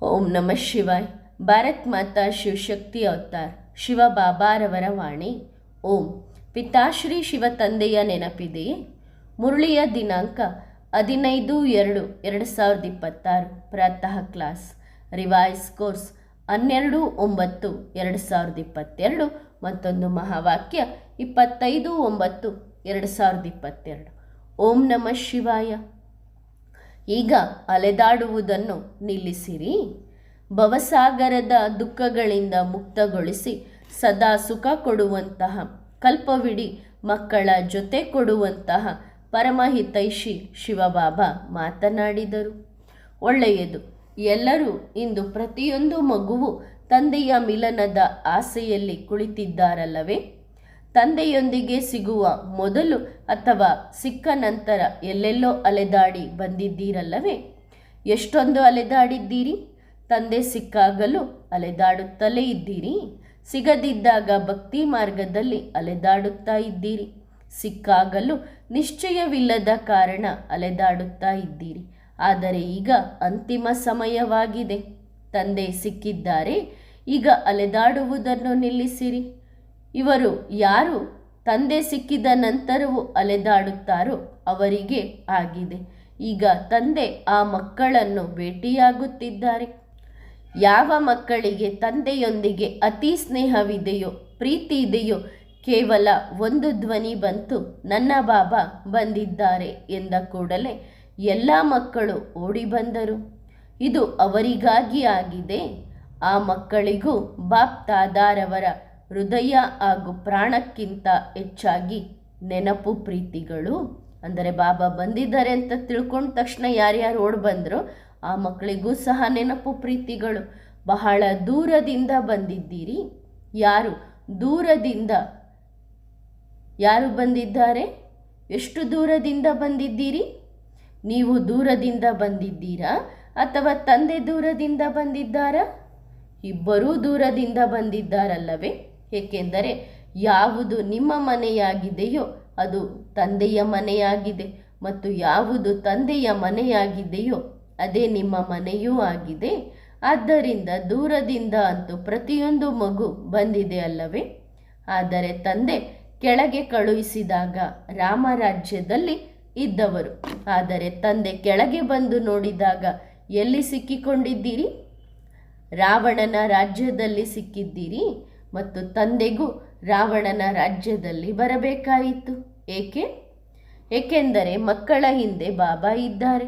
ಓಂ ನಮಃ ಶಿವಾಯ್. ಭಾರತ್ ಮಾತಾ ಶಿವಶಕ್ತಿ ಅವತಾರ್ ಶಿವ ಬಾಬಾರವರ ವಾಣಿ. ಓಂ. ಪಿತಾಶ್ರೀ ಶಿವ ತಂದೆಯ ನೆನಪಿದೆಯೇ? ಮುರಳಿಯ ದಿನಾಂಕ 15/2/2026. ಪ್ರಾತಃ ಕ್ಲಾಸ್. Revise course 12/9/2022. ಮತ್ತೊಂದು ಮಹಾವಾಕ್ಯ 25/9/2022. ಓಂ ನಮಃ ಶಿವಾಯ. ಈಗ ಅಲೆದಾಡುವುದನ್ನು ನಿಲ್ಲಿಸಿರಿ. ಭವಸಾಗರದ ದುಃಖಗಳಿಂದ ಮುಕ್ತಗೊಳಿಸಿ ಸದಾ ಸುಖ ಕೊಡುವಂತಹ, ಕಲ್ಪವಿಡಿ ಮಕ್ಕಳ ಜೊತೆ ಕೊಡುವಂತಹ ಪರಮಹಿತೈಷಿ ಶಿವಬಾಬಾ ಮಾತನಾಡಿದರು. ಒಳ್ಳೆಯದು. ಎಲ್ಲರೂ ಇಂದು ಪ್ರತಿಯೊಂದು ಮಗುವು ತಂದೆಯ ಮಿಲನದ ಆಸೆಯಲ್ಲಿ ಕುಳಿತಿದ್ದಾರಲ್ಲವೇ? ತಂದೆಯೊಂದಿಗೆ ಸಿಗುವ ಮೊದಲು ಅಥವಾ ಸಿಕ್ಕ ನಂತರ ಎಲ್ಲೆಲ್ಲೋ ಅಲೆದಾಡಿ ಬಂದಿದ್ದೀರಲ್ಲವೇ? ಎಷ್ಟೊಂದು ಅಲೆದಾಡಿದ್ದೀರಿ. ತಂದೆ ಸಿಕ್ಕಾಗಲೂ ಅಲೆದಾಡುತ್ತಲೇ ಇದ್ದೀರಿ. ಸಿಗದಿದ್ದಾಗ ಭಕ್ತಿ ಮಾರ್ಗದಲ್ಲಿ ಅಲೆದಾಡುತ್ತಾ ಇದ್ದೀರಿ. ಸಿಕ್ಕಾಗಲೂ ನಿಶ್ಚಯವಿಲ್ಲದ ಕಾರಣ ಅಲೆದಾಡುತ್ತಾ ಇದ್ದೀರಿ. ಆದರೆ ಈಗ ಅಂತಿಮ ಸಮಯವಾಗಿದೆ. ತಂದೆ ಸಿಕ್ಕಿದ್ದಾರೆ. ಈಗ ಅಲೆದಾಡುವುದನ್ನು ನಿಲ್ಲಿಸಿರಿ. ಇವರು ಯಾರು ತಂದೆ ಸಿಕ್ಕಿದ ನಂತರವೂ ಅಲೆದಾಡುತ್ತಾರೋ ಅವರಿಗೆ ಆಗಿದೆ. ಈಗ ತಂದೆ ಆ ಮಕ್ಕಳನ್ನು ಭೇಟಿಯಾಗುತ್ತಿದ್ದಾರೆ. ಯಾವ ಮಕ್ಕಳಿಗೆ ತಂದೆಯೊಂದಿಗೆ ಅತಿ ಸ್ನೇಹವಿದೆಯೋ, ಪ್ರೀತಿ ಇದೆಯೋ, ಕೇವಲ ಒಂದು ಧ್ವನಿ ಬಂತು, ನನ್ನ ಬಾಬಾ ಬಂದಿದ್ದಾರೆ ಎಂದ ಕೂಡಲೇ ಎಲ್ಲ ಮಕ್ಕಳು ಓಡಿ ಬಂದರು. ಇದು ಅವರಿಗಾಗಿ ಆಗಿದೆ. ಆ ಮಕ್ಕಳಿಗೂ ಬಾಪ್ ತಾದಾರವರ ಹೃದಯ ಹಾಗೂ ಪ್ರಾಣಕ್ಕಿಂತ ಹೆಚ್ಚಾಗಿ ನೆನಪು ಪ್ರೀತಿಗಳು. ಅಂದರೆ ಬಾಬಾ ಬಂದಿದ್ದಾರೆ ಅಂತ ತಿಳ್ಕೊಂಡ ತಕ್ಷಣ ಯಾರ್ಯಾರು ಓಡಿ ಬಂದರೋ ಆ ಮಕ್ಕಳಿಗೂ ಸಹ ನೆನಪು ಪ್ರೀತಿಗಳು. ಬಹಳ ದೂರದಿಂದ ಬಂದಿದ್ದೀರಿ. ಯಾರು ಬಂದಿದ್ದಾರೆ? ಎಷ್ಟು ದೂರದಿಂದ ಬಂದಿದ್ದೀರಿ? ನೀವು ದೂರದಿಂದ ಬಂದಿದ್ದೀರಾ ಅಥವಾ ತಂದೆ ದೂರದಿಂದ ಬಂದಿದ್ದಾರಾ? ಇಬ್ಬರೂ ದೂರದಿಂದ ಬಂದಿದ್ದಾರಲ್ಲವೇ? ಏಕೆಂದರೆ ಯಾವುದು ನಿಮ್ಮ ಮನೆಯಾಗಿದೆಯೋ ಅದು ತಂದೆಯ ಮನೆಯಾಗಿದೆ, ಮತ್ತು ಯಾವುದು ತಂದೆಯ ಮನೆಯಾಗಿದೆಯೋ ಅದೇ ನಿಮ್ಮ ಮನೆಯೂ ಆಗಿದೆ. ಆದ್ದರಿಂದ ದೂರದಿಂದ ಅಂತೂ ಪ್ರತಿಯೊಂದು ಮಗು ಬಂದಿದೆ ಅಲ್ಲವೇ? ಆದರೆ ತಂದೆ ಕೆಳಗೆ ಕಳುಹಿಸಿದಾಗ ರಾಮರಾಜ್ಯದಲ್ಲಿ ಇದ್ದವರು. ಆದರೆ ತಂದೆ ಕೆಳಗೆ ಬಂದು ನೋಡಿದಾಗ ಎಲ್ಲಿ ಸಿಕ್ಕಿಕೊಂಡಿದ್ದೀರಿ? ರಾವಣನ ರಾಜ್ಯದಲ್ಲಿ ಸಿಕ್ಕಿದ್ದೀರಿ. ಮತ್ತು ತಂದೆಗೂ ರಾವಣನ ರಾಜ್ಯದಲ್ಲಿ ಬರಬೇಕಾಯಿತು. ಏಕೆಂದರೆ ಮಕ್ಕಳ ಹಿಂದೆ ಬಾಬಾ ಇದ್ದಾರೆ.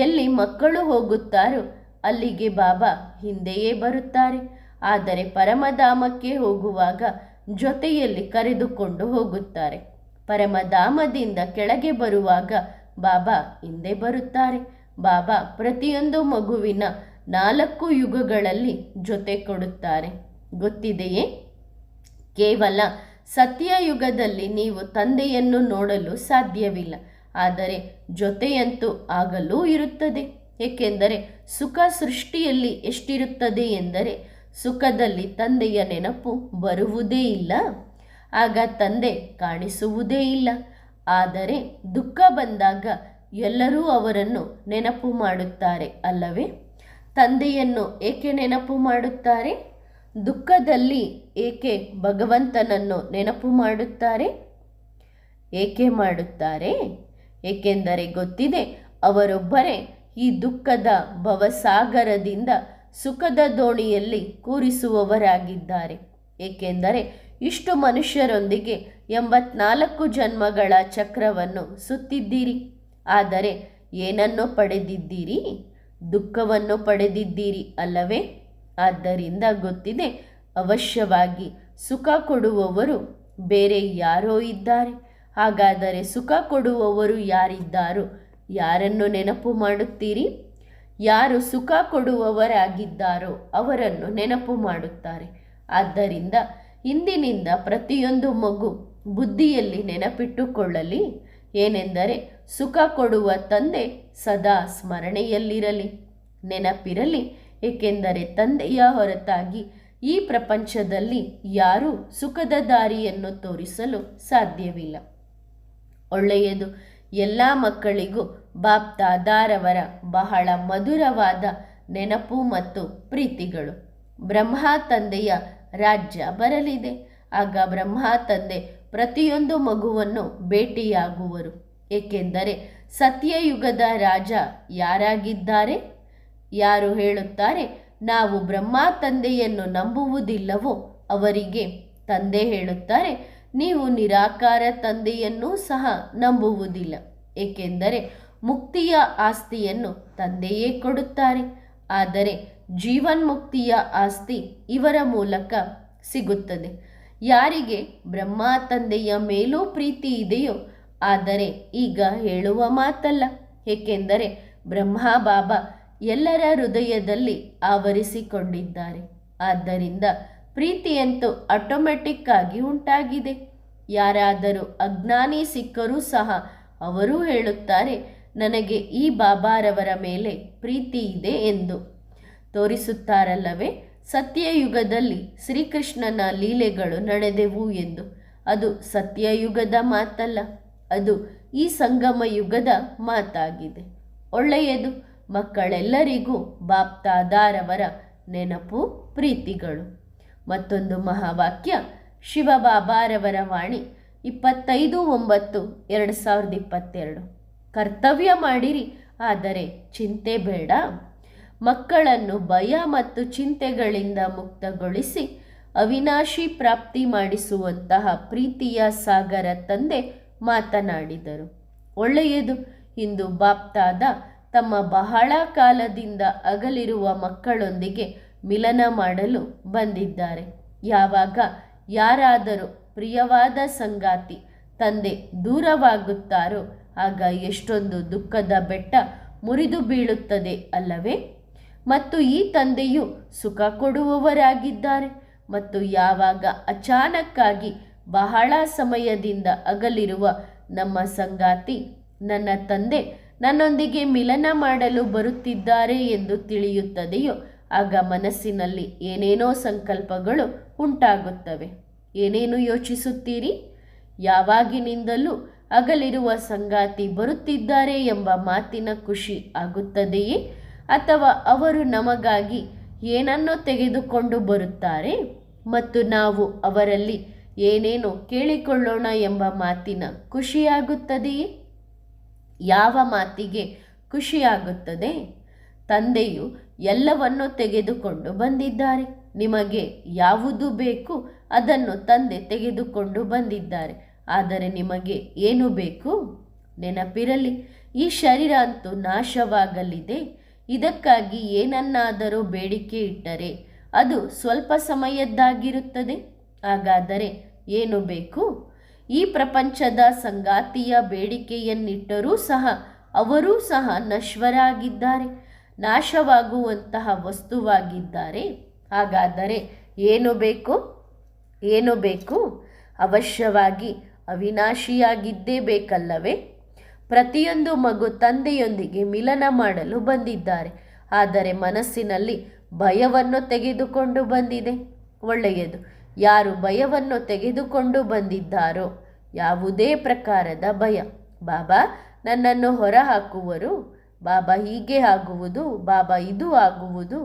ಎಲ್ಲಿ ಮಕ್ಕಳು ಹೋಗುತ್ತಾರೋ ಅಲ್ಲಿಗೆ ಬಾಬಾ ಹಿಂದೆಯೇ ಬರುತ್ತಾರೆ. ಆದರೆ ಪರಮಧಾಮಕ್ಕೆ ಹೋಗುವಾಗ ಜೊತೆಯಲ್ಲಿ ಕರೆದುಕೊಂಡು ಹೋಗುತ್ತಾರೆ. ಪರಮಧಾಮದಿಂದ ಕೆಳಗೆ ಬರುವಾಗ ಬಾಬಾ ಹಿಂದೆ ಬರುತ್ತಾರೆ. ಬಾಬಾ ಪ್ರತಿಯೊಂದು ಮಗುವಿನ 4 ಯುಗಗಳಲ್ಲಿ ಜೊತೆ ಕೊಡುತ್ತಾರೆ. ಗೊತ್ತಿದೆಯೇ? ಕೇವಲ ಸತ್ಯಯುಗದಲ್ಲಿ ನೀವು ತಂದೆಯನ್ನು ನೋಡಲು ಸಾಧ್ಯವಿಲ್ಲ. ಆದರೆ ಜೊತೆಯಂತೂ ಆಗಲೂ ಇರುತ್ತದೆ. ಏಕೆಂದರೆ ಸುಖ ಸೃಷ್ಟಿಯಲ್ಲಿ ಎಷ್ಟಿರುತ್ತದೆ ಎಂದರೆ ಸುಖದಲ್ಲಿ ತಂದೆಯ ನೆನಪು ಬರುವುದೇ ಇಲ್ಲ. ಆಗ ತಂದೆ ಕಾಣಿಸುವುದೇ ಇಲ್ಲ. ಆದರೆ ದುಃಖ ಬಂದಾಗ ಎಲ್ಲರೂ ಅವರನ್ನು ನೆನಪು ಮಾಡುತ್ತಾರೆ ಅಲ್ಲವೇ? ತಂದೆಯನ್ನು ಏಕೆ ನೆನಪು ಮಾಡುತ್ತಾರೆ? ದುಃಖದಲ್ಲಿ ಏಕೆ ಭಗವಂತನನ್ನು ನೆನಪು ಮಾಡುತ್ತಾರೆ? ಏಕೆ ಮಾಡುತ್ತಾರೆ? ಏಕೆಂದರೆ ಗೊತ್ತಿದೆ, ಅವರೊಬ್ಬರೇ ಈ ದುಃಖದ ಭವಸಾಗರದಿಂದ ಸುಖದ ದೋಣಿಯಲ್ಲಿ ಕೂರಿಸುವವರಾಗಿದ್ದಾರೆ. ಏಕೆಂದರೆ ಇಷ್ಟು ಮನುಷ್ಯರೊಂದಿಗೆ 84 ಜನ್ಮಗಳ ಚಕ್ರವನ್ನು ಸುತ್ತಿದ್ದೀರಿ. ಆದರೆ ಏನನ್ನು ಪಡೆದಿದ್ದೀರಿ? ದುಃಖವನ್ನು ಪಡೆದಿದ್ದೀರಿ ಅಲ್ಲವೇ? ಆದ್ದರಿಂದ ಗೊತ್ತಿದೆ, ಅವಶ್ಯವಾಗಿ ಸುಖ ಕೊಡುವವರು ಬೇರೆ ಯಾರೋ ಇದ್ದಾರೆ. ಹಾಗಾದರೆ ಸುಖ ಕೊಡುವವರು ಯಾರಿದ್ದಾರೋ ಯಾರನ್ನು ನೆನಪು ಮಾಡುತ್ತೀರಿ? ಯಾರು ಸುಖ ಕೊಡುವವರಾಗಿದ್ದಾರೋ ಅವರನ್ನು ನೆನಪು ಮಾಡುತ್ತಾರೆ. ಆದ್ದರಿಂದ ಇಂದಿನಿಂದ ಪ್ರತಿಯೊಂದು ಮಗು ಬುದ್ಧಿಯಲ್ಲಿ ನೆನಪಿಟ್ಟುಕೊಳ್ಳಲಿ. ಏನೆಂದರೆ ಸುಖ ಕೊಡುವ ತಂದೆ ಸದಾ ಸ್ಮರಣೆಯಲ್ಲಿರಲಿ, ನೆನಪಿರಲಿ. ಏಕೆಂದರೆ ತಂದೆಯ ಹೊರತಾಗಿ ಈ ಪ್ರಪಂಚದಲ್ಲಿ ಯಾರೂ ಸುಖದ ದಾರಿಯನ್ನು ತೋರಿಸಲು ಸಾಧ್ಯವಿಲ್ಲ. ಒಳ್ಳೆಯದು. ಎಲ್ಲ ಮಕ್ಕಳಿಗೂ ಬಾಪ್ ದಾದಾರವರ ಬಹಳ ಮಧುರವಾದ ನೆನಪು ಮತ್ತು ಪ್ರೀತಿಗಳು. ಬ್ರಹ್ಮ ತಂದೆಯ ರಾಜ್ಯ ಬರಲಿದೆ. ಆಗ ಬ್ರಹ್ಮ ತಂದೆ ಪ್ರತಿಯೊಂದು ಮಗುವನ್ನು ಭೇಟಿಯಾಗುವರು. ಏಕೆಂದರೆ ಸತ್ಯಯುಗದ ರಾಜ ಯಾರಾಗಿದ್ದಾರೆ? ಯಾರು ಹೇಳುತ್ತಾರೆ ನಾವು ಬ್ರಹ್ಮ ತಂದೆಯನ್ನು ನಂಬುವುದಿಲ್ಲವೋ ಅವರಿಗೆ ತಂದೆ ಹೇಳುತ್ತಾರೆ ನೀವು ನಿರಾಕಾರ ತಂದೆಯನ್ನೂ ಸಹ ನಂಬುವುದಿಲ್ಲ. ಏಕೆಂದರೆ ಮುಕ್ತಿಯ ಆಸ್ತಿಯನ್ನು ತಂದೆಯೇ ಕೊಡುತ್ತಾರೆ. ಆದರೆ ಜೀವನ್ಮುಕ್ತಿಯ ಆಸ್ತಿ ಇವರ ಮೂಲಕ ಸಿಗುತ್ತದೆ. ಯಾರಿಗೆ ಬ್ರಹ್ಮ ತಂದೆಯ ಮೇಲೂ ಪ್ರೀತಿ ಇದೆಯೋ, ಆದರೆ ಈಗ ಹೇಳುವ ಮಾತಲ್ಲ. ಏಕೆಂದರೆ ಬ್ರಹ್ಮ ಬಾಬಾ ಎಲ್ಲರ ಹೃದಯದಲ್ಲಿ ಆವರಿಸಿಕೊಂಡಿದ್ದಾರೆ. ಆದ್ದರಿಂದ ಪ್ರೀತಿಯಂತೂ ಆಟೋಮೆಟಿಕ್ ಆಗಿ ಉಂಟಾಗಿದೆ. ಯಾರಾದರೂ ಅಜ್ಞಾನಿ ಸಿಕ್ಕರೂ ಸಹ ಅವರೂ ಹೇಳುತ್ತಾರೆ ನನಗೆ ಈ ಬಾಬಾರವರ ಮೇಲೆ ಪ್ರೀತಿ ಇದೆ ಎಂದು ತೋರಿಸುತ್ತಾರಲ್ಲವೇ. ಸತ್ಯಯುಗದಲ್ಲಿ ಶ್ರೀಕೃಷ್ಣನ ಲೀಲೆಗಳು ನಡೆದೆವು ಎಂದು. ಅದು ಸತ್ಯಯುಗದ ಮಾತಲ್ಲ, ಅದು ಈ ಸಂಗಮ ಯುಗದ ಮಾತಾಗಿದೆ. ಒಳ್ಳೆಯದು. ಮಕ್ಕಳೆಲ್ಲರಿಗೂ ಬಾಪ್ತಾದಾರವರ ನೆನಪು ಪ್ರೀತಿಗಳು. ಮತ್ತೊಂದು ಮಹಾವಾಕ್ಯ ಶಿವಬಾಬಾರವರ ವಾಣಿ 25/9/2022. ಕರ್ತವ್ಯ ಮಾಡಿರಿ, ಆದರೆ ಚಿಂತೆ ಬೇಡ. ಮಕ್ಕಳನ್ನು ಭಯ ಮತ್ತು ಚಿಂತೆಗಳಿಂದ ಮುಕ್ತಗೊಳಿಸಿ ಅವಿನಾಶಿ ಪ್ರಾಪ್ತಿ ಮಾಡಿಸುವಂತಹ ಪ್ರೀತಿಯ ಸಾಗರ ತಂದೆ ಮಾತನಾಡಿದರು. ಒಳ್ಳೆಯದು. ಇಂದು ಬಾಪ್ತಾದ ತಮ್ಮ ಬಹಳ ಕಾಲದಿಂದ ಅಗಲಿರುವ ಮಕ್ಕಳೊಂದಿಗೆ ಮಿಲನ ಮಾಡಲು ಬಂದಿದ್ದಾರೆ. ಯಾವಾಗ ಯಾರಾದರೂ ಪ್ರಿಯವಾದ ಸಂಗಾತಿ ತಂದೆ ದೂರವಾಗುತ್ತಾರೋ ಆಗ ಎಷ್ಟೊಂದು ದುಃಖದ ಬೆಟ್ಟ ಮುರಿದು ಬೀಳುತ್ತದೆ ಅಲ್ಲವೇ. ಮತ್ತು ಈ ತಂದೆಯು ಸುಖ ಕೊಡುವವರಾಗಿದ್ದಾರೆ. ಮತ್ತು ಯಾವಾಗ ಅಚಾನಕ್ಕಾಗಿ ಬಹಳ ಸಮಯದಿಂದ ಅಗಲಿರುವ ನಮ್ಮ ಸಂಗಾತಿ ನನ್ನ ತಂದೆ ನನ್ನೊಂದಿಗೆ ಮಿಲನ ಮಾಡಲು ಬರುತ್ತಿದ್ದಾರೆ ಎಂದು ತಿಳಿಯುತ್ತದೆಯೋ ಆಗ ಮನಸ್ಸಿನಲ್ಲಿ ಏನೇನೋ ಸಂಕಲ್ಪಗಳು ಉಂಟಾಗುತ್ತವೆ. ಏನೇನು ಯೋಚಿಸುತ್ತೀರಿ? ಯಾವಾಗಿನಿಂದಲೂ ಅಗಲಿರುವ ಸಂಗಾತಿ ಬರುತ್ತಿದ್ದಾರೆ ಎಂಬ ಮಾತಿನ ಖುಷಿ ಆಗುತ್ತದೆಯೇ? ಅಥವಾ ಅವರು ನಮಗಾಗಿ ಏನನ್ನು ತೆಗೆದುಕೊಂಡು ಬರುತ್ತಾರೆ ಮತ್ತು ನಾವು ಅವರಲ್ಲಿ ಏನೇನು ಕೇಳಿಕೊಳ್ಳೋಣ ಎಂಬ ಮಾತಿನ ಖುಷಿಯಾಗುತ್ತದೆಯೇ? ಯಾವ ಮಾತಿಗೆ ಖುಷಿಯಾಗುತ್ತದೆ? ತಂದೆಯು ಎಲ್ಲವನ್ನು ತೆಗೆದುಕೊಂಡು ಬಂದಿದ್ದಾರೆ. ನಿಮಗೆ ಯಾವುದು ಬೇಕು ಅದನ್ನು ತಂದೆ ತೆಗೆದುಕೊಂಡು ಬಂದಿದ್ದಾರೆ. ಆದರೆ ನಿಮಗೆ ಏನು ಬೇಕು? ನೆನಪಿರಲಿ, ಈ ಶರೀರ ಅಂತೂ ನಾಶವಾಗಲಿದೆ. ಇದಕ್ಕಾಗಿ ಏನನ್ನಾದರೂ ಬೇಡಿಕೆ ಇಟ್ಟರೆ ಅದು ಸ್ವಲ್ಪ ಸಮಯದ್ದಾಗಿರುತ್ತದೆ. ಹಾಗಾದರೆ ಏನು ಬೇಕು? ಈ ಪ್ರಪಂಚದ ಸಂಗಾತಿಯ ಬೇಡಿಕೆಯನ್ನಿಟ್ಟರೂ ಸಹ ಅವರೂ ಸಹ ನಶ್ವರಾಗಿದ್ದಾರೆ, ನಾಶವಾಗುವಂತಹ ವಸ್ತುವಾಗಿದ್ದಾರೆ. ಹಾಗಾದರೆ ಏನು ಬೇಕು? ಏನು ಬೇಕು? ಅವಶ್ಯವಾಗಿ ಅವಿನಾಶಿಯಾಗಿದ್ದೇ ಬೇಕಲ್ಲವೇ? ಪ್ರತಿಯೊಂದು ಮಗು ತಂದೆಯೊಂದಿಗೆ ಮಿಲನ ಮಾಡಲು ಬಂದಿದ್ದಾರೆ. ಆದರೆ ಮನಸ್ಸಿನಲ್ಲಿ ಭಯವನ್ನು ತೆಗೆದುಕೊಂಡು ಬಂದಿದೆ. ಒಳ್ಳೆಯದು. ಯಾರು ಭಯವನ್ನು ತೆಗೆದುಕೊಂಡು ಬಂದಿದ್ದಾರೋ, ಯಾವುದೇ ಪ್ರಕಾರದ ಭಯ, ಬಾಬಾ ನನ್ನನ್ನು ಹೊರಹಾಕುವರು, ಬಾಬಾ ಹೀಗೆ ಆಗುವುದು, ಬಾಬಾ ಇದು ಆಗುವುದು.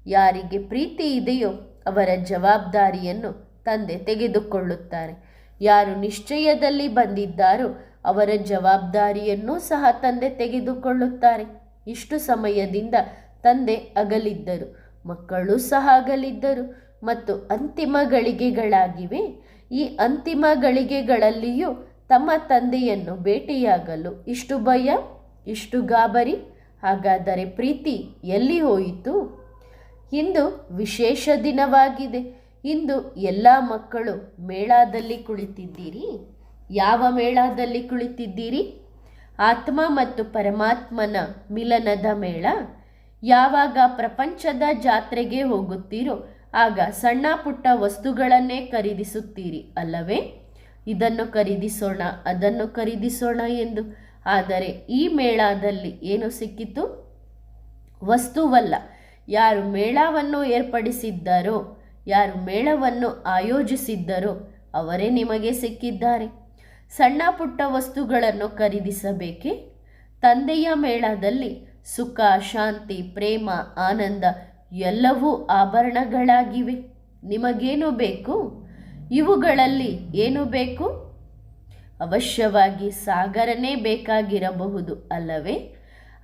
ಯಾರಿಗೆ ಪ್ರೀತಿ ಇದೆಯೋ ಅವರ ಜವಾಬ್ದಾರಿಯನ್ನು ತಂದೆ ತೆಗೆದುಕೊಳ್ಳುತ್ತಾರೆ. ಯಾರು ನಿಶ್ಚಯದಲ್ಲಿ ಬಂದಿದ್ದಾರೋ ಅವರ ಜವಾಬ್ದಾರಿಯನ್ನೂ ಸಹ ತಂದೆ ತೆಗೆದುಕೊಳ್ಳುತ್ತಾರೆ. ಇಷ್ಟು ಸಮಯದಿಂದ ತಂದೆ ಅಗಲಿದ್ದರು, ಮಕ್ಕಳು ಸಹ ಅಗಲಿದ್ದರು ಮತ್ತು ಅಂತಿಮ ಗಳಿಗೆಗಳಾಗಿವೆ. ಈ ಅಂತಿಮ ಗಳಿಗೆಗಳಲ್ಲಿಯೂ ತಮ್ಮ ತಂದೆಯನ್ನು ಭೇಟಿಯಾಗಲು ಇಷ್ಟು ಭಯ, ಇಷ್ಟು ಗಾಬರಿ. ಹಾಗಾದರೆ ಪ್ರೀತಿ ಎಲ್ಲಿ ಹೋಯಿತು? ಇಂದು ವಿಶೇಷ ದಿನವಾಗಿದೆ. ಇಂದು ಎಲ್ಲ ಮಕ್ಕಳು ಮೇಳದಲ್ಲಿ ಕುಳಿತಿದ್ದೀರಿ. ಯಾವ ಮೇಳದಲ್ಲಿ ಕುಳಿತಿದ್ದೀರಿ? ಆತ್ಮ ಮತ್ತು ಪರಮಾತ್ಮನ ಮಿಲನದ ಮೇಳ. ಯಾವಾಗ ಪ್ರಪಂಚದ ಜಾತ್ರೆಗೆ ಹೋಗುತ್ತೀರೋ ಆಗ ಸಣ್ಣ ಪುಟ್ಟ ವಸ್ತುಗಳನ್ನೇ ಖರೀದಿಸುತ್ತೀರಿ ಅಲ್ಲವೇ? ಇದನ್ನು ಖರೀದಿಸೋಣ, ಅದನ್ನು ಖರೀದಿಸೋಣ ಎಂದು. ಆದರೆ ಈ ಮೇಳದಲ್ಲಿ ಏನು ಸಿಕ್ಕಿತು? ವಸ್ತುವಲ್ಲ. ಯಾರು ಮೇಳವನ್ನು ಏರ್ಪಡಿಸಿದ್ದಾರೋ, ಯಾರು ಮೇಳವನ್ನು ಆಯೋಜಿಸಿದ್ದರೋ ಅವರೇ ನಿಮಗೆ ಸಿಕ್ಕಿದ್ದಾರೆ. ಸಣ್ಣ ಪುಟ್ಟ ವಸ್ತುಗಳನ್ನು ಖರೀದಿಸಬೇಕೇ? ತಂದೆಯ ಮೇಳದಲ್ಲಿ ಸುಖ, ಶಾಂತಿ, ಪ್ರೇಮ, ಆನಂದ ಎಲ್ಲವೂ ಆಭರಣಗಳಾಗಿವೆ. ನಿಮಗೇನು ಬೇಕು? ಇವುಗಳಲ್ಲಿ ಏನು ಬೇಕು? ಅವಶ್ಯವಾಗಿ ಸಾಗರನೇ ಬೇಕಾಗಿರಬಹುದು ಅಲ್ಲವೇ?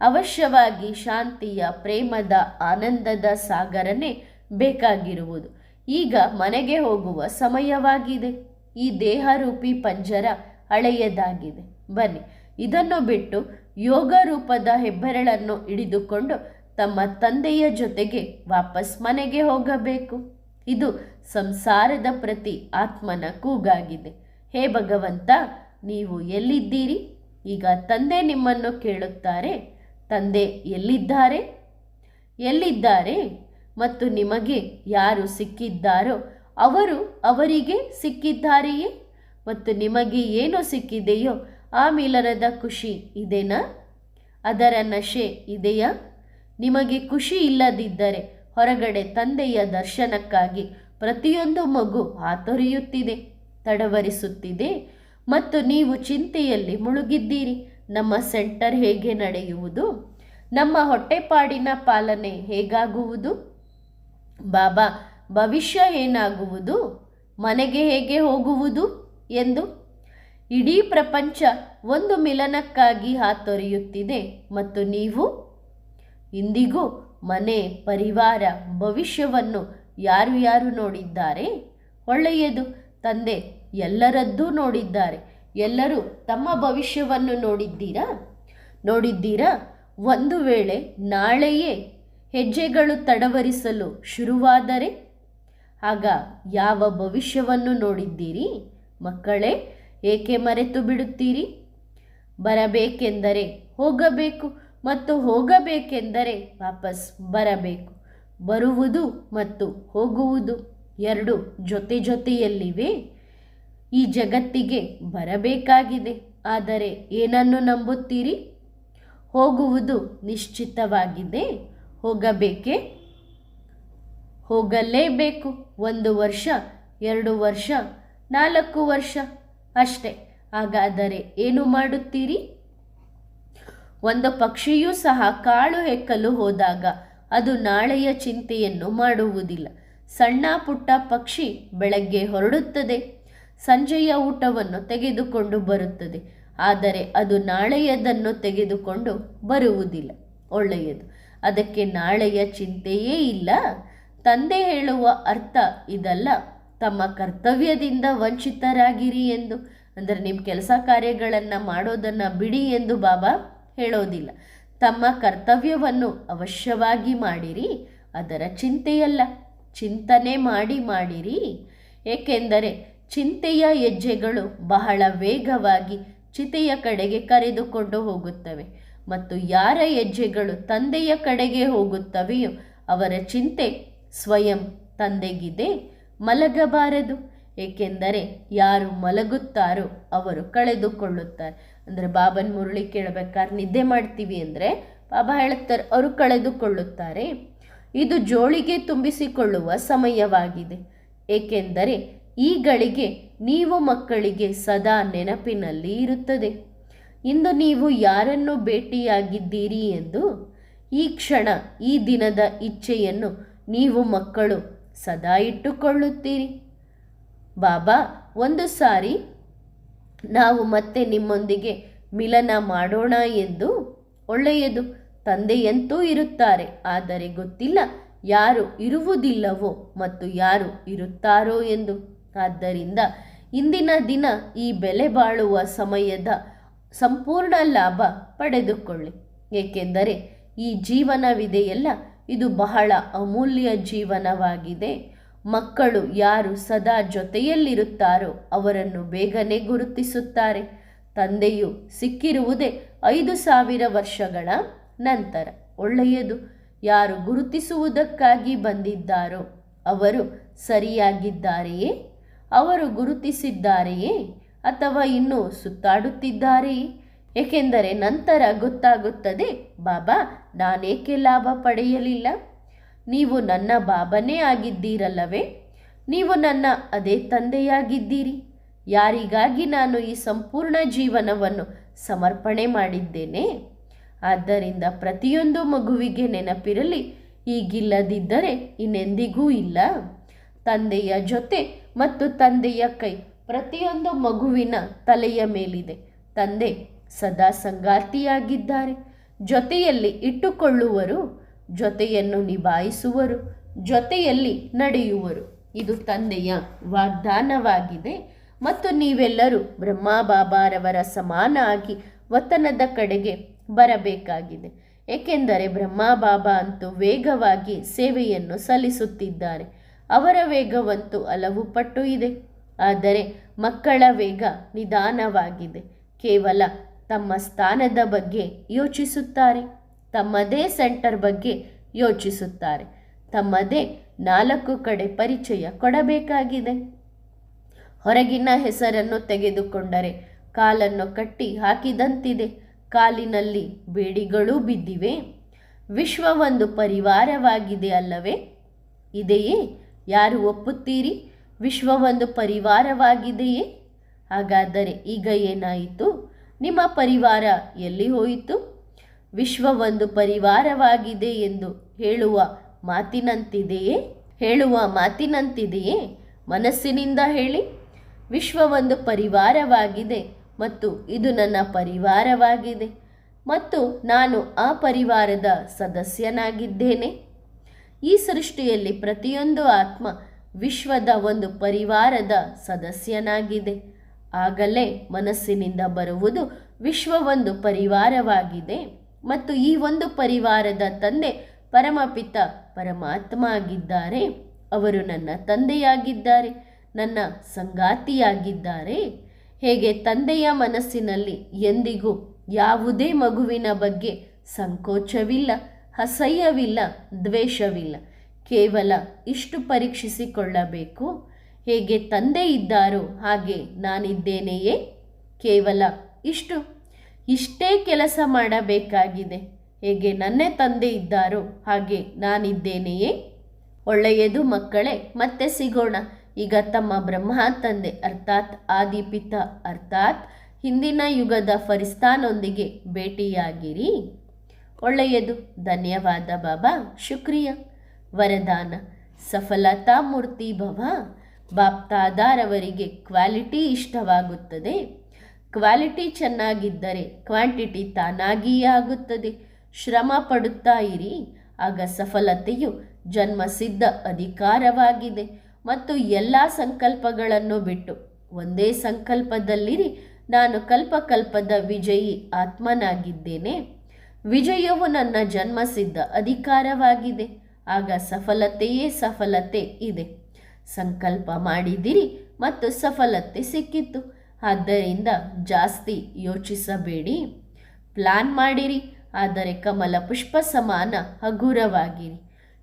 ಅವಶ್ಯವಾಗಿ ಶಾಂತಿಯ, ಪ್ರೇಮದ, ಆನಂದದ ಸಾಗರನೇ ಬೇಕಾಗಿರುವುದು. ಈಗ ಮನೆಗೆ ಹೋಗುವ ಸಮಯವಾಗಿದೆ. ಈ ದೇಹರೂಪಿ ಪಂಜರ ಹಳೆಯದಾಗಿದೆ. ಬನ್ನಿ, ಇದನ್ನು ಬಿಟ್ಟು ಯೋಗ ರೂಪದ ಹೆಬ್ಬೆರಳನ್ನು ಹಿಡಿದುಕೊಂಡು ತಮ್ಮ ತಂದೆಯ ಜೊತೆಗೆ ವಾಪಸ್ ಮನೆಗೆ ಹೋಗಬೇಕು. ಇದು ಸಂಸಾರದ ಪ್ರತಿ ಆತ್ಮನ ಕೂಗಾಗಿದೆ. ಹೇ ಭಗವಂತ, ನೀವು ಎಲ್ಲಿದ್ದೀರಿ? ಈಗ ತಂದೆ ನಿಮ್ಮನ್ನು ಕೇಳುತ್ತಾರೆ, ತಂದೆ ಎಲ್ಲಿದ್ದಾರೆ? ಎಲ್ಲಿದ್ದಾರೆ? ಮತ್ತು ನಿಮಗೆ ಯಾರು ಸಿಕ್ಕಿದ್ದಾರೋ ಅವರು ಅವರಿಗೆ ಸಿಕ್ಕಿದ್ದಾರೆಯೇ? ಮತ್ತು ನಿಮಗೆ ಏನು ಸಿಕ್ಕಿದೆಯೋ ಆ ಮಿಲನದ ಖುಷಿ ಇದೆನಾ? ಅದರ ನಶೆ ಇದೆಯಾ? ನಿಮಗೆ ಖುಷಿ ಇಲ್ಲದಿದ್ದರೆ ಹೊರಗಡೆ ತಂದೆಯ ದರ್ಶನಕ್ಕಾಗಿ ಪ್ರತಿಯೊಂದು ಮಗು ಹಾತೊರೆಯುತ್ತಿದೆ, ತಡವರಿಸುತ್ತಿದೆ ಮತ್ತು ನೀವು ಚಿಂತೆಯಲ್ಲಿ ಮುಳುಗಿದ್ದೀರಿ. ನಮ್ಮ ಸೆಂಟರ್ ಹೇಗೆ ನಡೆಯುವುದು? ನಮ್ಮ ಹೊಟ್ಟೆಪಾಡಿನ ಪಾಲನೆ ಹೇಗಾಗುವುದು? ಬಾಬಾ ಭವಿಷ್ಯ ಏನಾಗುವುದು? ಮನೆಗೆ ಹೇಗೆ ಹೋಗುವುದು ಎಂದು ಇಡೀ ಪ್ರಪಂಚ ಒಂದು ಮಿಲನಕ್ಕಾಗಿ ಹಾತೊರೆಯುತ್ತಿದೆ ಮತ್ತು ನೀವು ಇಂದಿಗೂ ಮನೆ, ಪರಿವಾರ, ಭವಿಷ್ಯವನ್ನು ಯಾರು ಯಾರು ನೋಡಿದ್ದಾರೆ? ಒಳ್ಳೆಯದು, ತಂದೆ ಎಲ್ಲರದ್ದೂ ನೋಡಿದ್ದಾರೆ. ಎಲ್ಲರೂ ತಮ್ಮ ಭವಿಷ್ಯವನ್ನು ನೋಡಿದ್ದೀರಾ? ಒಂದು ವೇಳೆ ನಾಳೆಯೇ ಹೆಜ್ಜೆಗಳು ತಡವರಿಸಲು ಶುರುವಾದರೆ ಆಗ ಯಾವ ಭವಿಷ್ಯವನ್ನು ನೋಡಿದ್ದೀರಿ? ಮಕ್ಕಳೇ, ಏಕೆ ಮರೆತು ಬಿಡುತ್ತೀರಿ? ಬರಬೇಕೆಂದರೆ ಹೋಗಬೇಕು ಮತ್ತು ಹೋಗಬೇಕೆಂದರೆ ವಾಪಸ್ ಬರಬೇಕು. ಬರುವುದು ಮತ್ತು ಹೋಗುವುದು ಎರಡು ಜೊತೆ ಜೊತೆಯಲ್ಲಿವೆ. ಈ ಜಗತ್ತಿಗೆ ಬರಬೇಕಾಗಿದೆ, ಆದರೆ ಏನನ್ನು ನಂಬುತ್ತೀರಿ? ಹೋಗುವುದು ನಿಶ್ಚಿತವಾಗಿದೆ. ಹೋಗಬೇಕೇ? ಹೋಗಲೇಬೇಕು. 1 ವರ್ಷ, 2 ವರ್ಷ, 4 ವರ್ಷ ಅಷ್ಟೇ. ಹಾಗಾದರೆ ಏನು ಮಾಡುತ್ತೀರಿ? ಒಂದು ಪಕ್ಷಿಯೂ ಸಹ ಕಾಳು ಹೆಕ್ಕಲು ಹೋದಾಗ ಅದು ನಾಳೆಯ ಚಿಂತೆಯನ್ನು ಮಾಡುವುದಿಲ್ಲ. ಸಣ್ಣ ಪುಟ್ಟ ಪಕ್ಷಿ ಬೆಳಗ್ಗೆ ಹೊರಡುತ್ತದೆ, ಸಂಜೆಯ ಊಟವನ್ನು ತೆಗೆದುಕೊಂಡು ಬರುತ್ತದೆ, ಆದರೆ ಅದು ನಾಳೆಯದನ್ನು ತೆಗೆದುಕೊಂಡು ಬರುವುದಿಲ್ಲ. ಒಳ್ಳೆಯದು, ಅದಕ್ಕೆ ನಾಳೆಯ ಚಿಂತೆಯೇ ಇಲ್ಲ. ತಂದೆ ಹೇಳುವ ಅರ್ಥ ಇದಲ್ಲ, ತಮ್ಮ ಕರ್ತವ್ಯದಿಂದ ವಂಚಿತರಾಗಿರಿ ಎಂದು. ಅಂದರೆ ನಿಮ್ಮ ಕೆಲಸ ಕಾರ್ಯಗಳನ್ನು ಮಾಡೋದನ್ನು ಬಿಡಿ ಎಂದು ಬಾಬಾ ಹೇಳೋದಿಲ್ಲ. ತಮ್ಮ ಕರ್ತವ್ಯವನ್ನು ಅವಶ್ಯವಾಗಿ ಮಾಡಿರಿ, ಅದರ ಚಿಂತೆಯಲ್ಲ, ಚಿಂತನೆ ಮಾಡಿರಿ. ಏಕೆಂದರೆ ಚಿಂತೆಯ ಹೆಜ್ಜೆಗಳು ಬಹಳ ವೇಗವಾಗಿ ಚಿತೆಯ ಕಡೆಗೆ ಕರೆದುಕೊಂಡು ಹೋಗುತ್ತವೆ ಮತ್ತು ಯಾರ ಹೆಜ್ಜೆಗಳು ತಂದೆಯ ಕಡೆಗೆ ಹೋಗುತ್ತವೆಯೋ ಅವರ ಚಿಂತೆ ಸ್ವಯಂ ತಂದೆಗಿದೆ. ಮಲಗಬಾರದು, ಏಕೆಂದರೆ ಯಾರು ಮಲಗುತ್ತಾರೋ ಅವರು ಕಳೆದುಕೊಳ್ಳುತ್ತಾರೆ. ಅಂದರೆ ಬಾಬನ್ ಮುರಳಿ ಕೇಳಬೇಕಾದ್ರೆ ನಿದ್ದೆ ಮಾಡ್ತೀವಿ ಅಂದರೆ ಬಾಬಾ ಹೇಳುತ್ತಾರೆ ಅವರು ಕಳೆದುಕೊಳ್ಳುತ್ತಾರೆ. ಇದು ಜೋಳಿಗೆ ತುಂಬಿಸಿಕೊಳ್ಳುವ ಸಮಯವಾಗಿದೆ, ಏಕೆಂದರೆ ಈ ಗಳಿಗೆ ನೀವು ಮಕ್ಕಳಿಗೆ ಸದಾ ನೆನಪಿನಲ್ಲಿ ಇರುತ್ತದೆ. ಇಂದು ನೀವು ಯಾರನ್ನು ಭೇಟಿಯಾಗಿದ್ದೀರಿ ಎಂದು, ಈ ಕ್ಷಣ, ಈ ದಿನದ ಇಚ್ಛೆಯನ್ನು ನೀವು ಮಕ್ಕಳು ಸದಾ ಇಟ್ಟುಕೊಳ್ಳುತ್ತೀರಿ. ಬಾಬಾ ಒಂದು ಸಾರಿ ನಾವು ಮತ್ತೆ ನಿಮ್ಮೊಂದಿಗೆ ಮಿಲನ ಮಾಡೋಣ ಎಂದು. ಒಳ್ಳೆಯದು, ತಂದೆಯಂತೂ ಇರುತ್ತಾರೆ, ಆದರೆ ಗೊತ್ತಿಲ್ಲ ಯಾರು ಇರುವುದಿಲ್ಲವೋ ಮತ್ತು ಯಾರು ಇರುತ್ತಾರೋ ಎಂದು. ಆದ್ದರಿಂದ ಇಂದಿನ ದಿನ ಈ ಬೆಲೆ ಬಾಳುವ ಸಮಯದ ಸಂಪೂರ್ಣ ಲಾಭ ಪಡೆದುಕೊಳ್ಳಿ. ಏಕೆಂದರೆ ಈ ಜೀವನವಿದೆಯಲ್ಲ, ಇದು ಬಹಳ ಅಮೂಲ್ಯ ಜೀವನವಾಗಿದೆ. ಮಕ್ಕಳು ಯಾರು ಸದಾ ಜೊತೆಯಲ್ಲಿರುತ್ತಾರೋ ಅವರನ್ನು ಬೇಗನೆ ಗುರುತಿಸುತ್ತಾರೆ. ತಂದೆಯು ಸಿಕ್ಕಿರುವುದೇ 5000 ವರ್ಷಗಳ ನಂತರ. ಒಳ್ಳೆಯದು, ಯಾರು ಗುರುತಿಸುವುದಕ್ಕಾಗಿ ಬಂದಿದ್ದಾರೋ ಅವರು ಸರಿಯಾಗಿದ್ದಾರೆಯೇ? ಅವರು ಗುರುತಿಸಿದ್ದಾರೆಯೇ ಅಥವಾ ಇನ್ನೂ ಸುತ್ತಾಡುತ್ತಿದ್ದಾರೆಯೇ? ಏಕೆಂದರೆ ನಂತರ ಗೊತ್ತಾಗುತ್ತದೆ, ಬಾಬಾ ನಾನೇಕೆ ಲಾಭ ಪಡೆಯಲಿಲ್ಲ? ನೀವು ನನ್ನ ಬಾಬನೇ ಆಗಿದ್ದೀರಲ್ಲವೇ? ನೀವು ನನ್ನ ಅದೇ ತಂದೆಯಾಗಿದ್ದೀರಿ. ಯಾರಿಗಾಗಿ ನಾನು ಈ ಸಂಪೂರ್ಣ ಜೀವನವನ್ನು ಸಮರ್ಪಣೆ ಮಾಡಿದ್ದೇನೆ? ಆದ್ದರಿಂದ ಪ್ರತಿಯೊಂದು ಮಗುವಿಗೆ ನೆನಪಿರಲಿ, ಈಗಿಲ್ಲದಿದ್ದರೆ ಇನ್ನೆಂದಿಗೂ ಇಲ್ಲ. ತಂದೆಯ ಜೊತೆ ಮತ್ತು ತಂದೆಯ ಕೈ ಪ್ರತಿಯೊಂದು ಮಗುವಿನ ತಲೆಯ ಮೇಲಿದೆ. ತಂದೆ ಸದಾ ಸಂಗಾತಿಯಾಗಿದ್ದಾರೆ. ಜೊತೆಯಲ್ಲಿ ಇಟ್ಟುಕೊಳ್ಳುವರು, ಜೊತೆಯನ್ನು ನಿಭಾಯಿಸುವರು, ಜೊತೆಯಲ್ಲಿ ನಡೆಯುವರು. ಇದು ತಂದೆಯ ವಾಗ್ದಾನವಾಗಿದೆ. ಮತ್ತು ನೀವೆಲ್ಲರೂ ಬ್ರಹ್ಮ ಬಾಬಾರವರ ಸಮಾನ ಆಗಿ ವತನದ ಕಡೆಗೆ ಬರಬೇಕಾಗಿದೆ. ಏಕೆಂದರೆ ಬ್ರಹ್ಮ ಬಾಬಾ ಅಂತೂ ವೇಗವಾಗಿ ಸೇವೆಯನ್ನು ಸಲ್ಲಿಸುತ್ತಿದ್ದಾರೆ. ಅವರ ವೇಗವಂತೂ ಹಲವು ಪಟ್ಟು ಇದೆ. ಆದರೆ ಮಕ್ಕಳ ವೇಗ ನಿಧಾನವಾಗಿದೆ. ಕೇವಲ ತಮ್ಮ ಸ್ಥಾನದ ಬಗ್ಗೆ ಯೋಚಿಸುತ್ತಾರೆ, ತಮ್ಮದೇ ಸೆಂಟರ್ ಬಗ್ಗೆ ಯೋಚಿಸುತ್ತಾರೆ, ತಮ್ಮದೇ 4 ಕಡೆ ಪರಿಚಯ ಕೊಡಬೇಕಾಗಿದೆ. ಹೊರಗಿನ ಹೆಸರನ್ನು ತೆಗೆದುಕೊಂಡರೆ ಕಾಲನ್ನು ಕಟ್ಟಿ ಹಾಕಿದಂತಿದೆ. ಕಾಲಿನಲ್ಲಿ ಬೇಡಿಗಳೂ ಬಿದ್ದಿವೆ. ವಿಶ್ವ ಒಂದು ಪರಿವಾರವಾಗಿದೆ ಅಲ್ಲವೇ? ಇದೆಯೇ? ಯಾರು ಒಪ್ಪುತ್ತೀರಿ? ವಿಶ್ವ ಒಂದು ಪರಿವಾರವಾಗಿದೆಯೇ? ಹಾಗಾದರೆ ಈಗ ಏನಾಯಿತು? ನಿಮ್ಮ ಪರಿವಾರ ಎಲ್ಲಿ ಹೋಯಿತು? ವಿಶ್ವ ಒಂದು ಪರಿವಾರವಾಗಿದೆ ಎಂದು ಹೇಳುವ ಮಾತಿನಂತಿದೆಯೇ? ಮನಸ್ಸಿನಿಂದ ಹೇಳಿ. ವಿಶ್ವ ಒಂದು ಪರಿವಾರವಾಗಿದೆ ಮತ್ತು ಇದು ನನ್ನ ಪರಿವಾರವಾಗಿದೆ ಮತ್ತು ನಾನು ಆ ಪರಿವಾರದ ಸದಸ್ಯನಾಗಿದ್ದೇನೆ. ಈ ಸೃಷ್ಟಿಯಲ್ಲಿ ಪ್ರತಿಯೊಂದು ಆತ್ಮ ವಿಶ್ವದ ಒಂದು ಪರಿವಾರದ ಸದಸ್ಯನಾಗಿದೆ. ಆಗಲೇ ಮನಸ್ಸಿನಿಂದ ಬರುವುದು ವಿಶ್ವ ಒಂದು ಪರಿವಾರವಾಗಿದೆ ಮತ್ತು ಈ ಒಂದು ಪರಿವಾರದ ತಂದೆ ಪರಮಪಿತ ಪರಮಾತ್ಮ ಆಗಿದ್ದಾರೆ. ಅವರು ನನ್ನ ತಂದೆಯಾಗಿದ್ದಾರೆ, ನನ್ನ ಸಂಗಾತಿಯಾಗಿದ್ದಾರೆ. ಹೇಗೆ ತಂದೆಯ ಮನಸ್ಸಿನಲ್ಲಿ ಎಂದಿಗೂ ಯಾವುದೇ ಮಗುವಿನ ಬಗ್ಗೆ ಸಂಕೋಚವಿಲ್ಲ, ಅಸಹ್ಯವಿಲ್ಲ, ದ್ವೇಷವಿಲ್ಲ. ಕೇವಲ ಇಷ್ಟು ಪರೀಕ್ಷಿಸಿಕೊಳ್ಳಬೇಕು, ಹೇಗೆ ತಂದೆ ಇದ್ದಾರೋ ಹಾಗೆ ನಾನಿದ್ದೇನೆಯೇ? ಕೇವಲ ಇಷ್ಟೇ ಕೆಲಸ ಮಾಡಬೇಕಾಗಿದೆ. ಹೇಗೆ ನನ್ನ ತಂದೆ ಇದ್ದಾರೋ ಹಾಗೆ ನಾನಿದ್ದೇನೆಯೇ? ಒಳ್ಳೆಯದು ಮಕ್ಕಳೇ, ಮತ್ತೆ ಸಿಗೋಣ. ಈಗ ತಮ್ಮ ಬ್ರಹ್ಮ ತಂದೆ ಅರ್ಥಾತ್ ಆದಿಪಿತ ಅರ್ಥಾತ್ ಹಿಂದಿನ ಯುಗದ ಫರಿಸ್ತಾನೊಂದಿಗೆ ಭೇಟಿಯಾಗಿರಿ. ಒಳ್ಳೆಯದು. ಧನ್ಯವಾದ ಬಾಬಾ. ಶುಕ್ರಿಯ. ವರದಾನ: ಸಫಲತಾ ಮೂರ್ತಿ ಭವ. ಬಾಪ್ತಾದಾರವರಿಗೆ ಕ್ವಾಲಿಟಿ ಇಷ್ಟವಾಗುತ್ತದೆ. ಕ್ವಾಲಿಟಿ ಚೆನ್ನಾಗಿದ್ದರೆ ಕ್ವಾಂಟಿಟಿ ತಾನಾಗಿಯೇ ಆಗುತ್ತದೆ. ಶ್ರಮ ಪಡುತ್ತಾ ಇರಿ, ಆಗ ಸಫಲತೆಯು ಜನ್ಮಸಿದ್ಧ ಅಧಿಕಾರವಾಗಿದೆ. ಮತ್ತು ಎಲ್ಲ ಸಂಕಲ್ಪಗಳನ್ನು ಬಿಟ್ಟು ಒಂದೇ ಸಂಕಲ್ಪದಲ್ಲಿರಿ, ನಾನು ಕಲ್ಪಕಲ್ಪದ ವಿಜಯಿ ಆತ್ಮನಾಗಿದ್ದೇನೆ. ವಿಜಯವು ನನ್ನ ಜನ್ಮಸಿದ್ಧ ಅಧಿಕಾರವಾಗಿದೆ. ಆಗ ಸಫಲತೆಯೇ ಸಫಲತೆ ಇದೆ. ಸಂಕಲ್ಪ ಮಾಡಿದಿರಿ ಮತ್ತು ಸಫಲತೆ ಸಿಕ್ಕಿತು. ಆದ್ದರಿಂದ ಜಾಸ್ತಿ ಯೋಚಿಸಬೇಡಿ. ಪ್ಲಾನ್ ಮಾಡಿರಿ, ಆದರೆ ಕಮಲ ಪುಷ್ಪ ಸಮಾನ ಹಗುರವಾಗಿರಿ.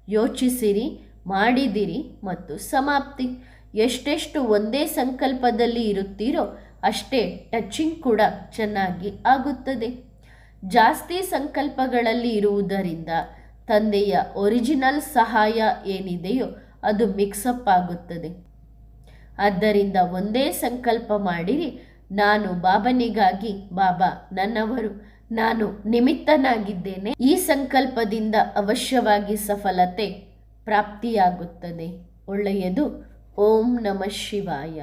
ಯೋಚಿಸಿರಿ, ಮಾಡಿದಿರಿ ಮತ್ತು ಸಮಾಪ್ತಿ. ಎಷ್ಟೆಷ್ಟು ಒಂದೇ ಸಂಕಲ್ಪದಲ್ಲಿ ಇರುತ್ತೀರೋ ಅಷ್ಟೇ ಟಚಿಂಗ್ ಕೂಡ ಚೆನ್ನಾಗಿ ಆಗುತ್ತದೆ. ಜಾಸ್ತಿ ಸಂಕಲ್ಪಗಳಲ್ಲಿ ಇರುವುದರಿಂದ ತಂದೆಯ ಒರಿಜಿನಲ್ ಸಹಾಯ ಏನಿದೆಯೋ ಅದು ಮಿಕ್ಸಪ್ ಆಗುತ್ತದೆ. ಆದ್ದರಿಂದ ಒಂದೇ ಸಂಕಲ್ಪ ಮಾಡಿರಿ, ನಾನು ಬಾಬನಿಗಾಗಿ, ಬಾಬಾ ನನ್ನವರು, ನಾನು ನಿಮಿತ್ತನಾಗಿದ್ದೇನೆ. ಈ ಸಂಕಲ್ಪದಿಂದ ಅವಶ್ಯವಾಗಿ ಸಫಲತೆ ಪ್ರಾಪ್ತಿಯಾಗುತ್ತದೆ. ಒಳ್ಳೆಯದು. ಓಂ ನಮಃ ಶಿವಾಯ.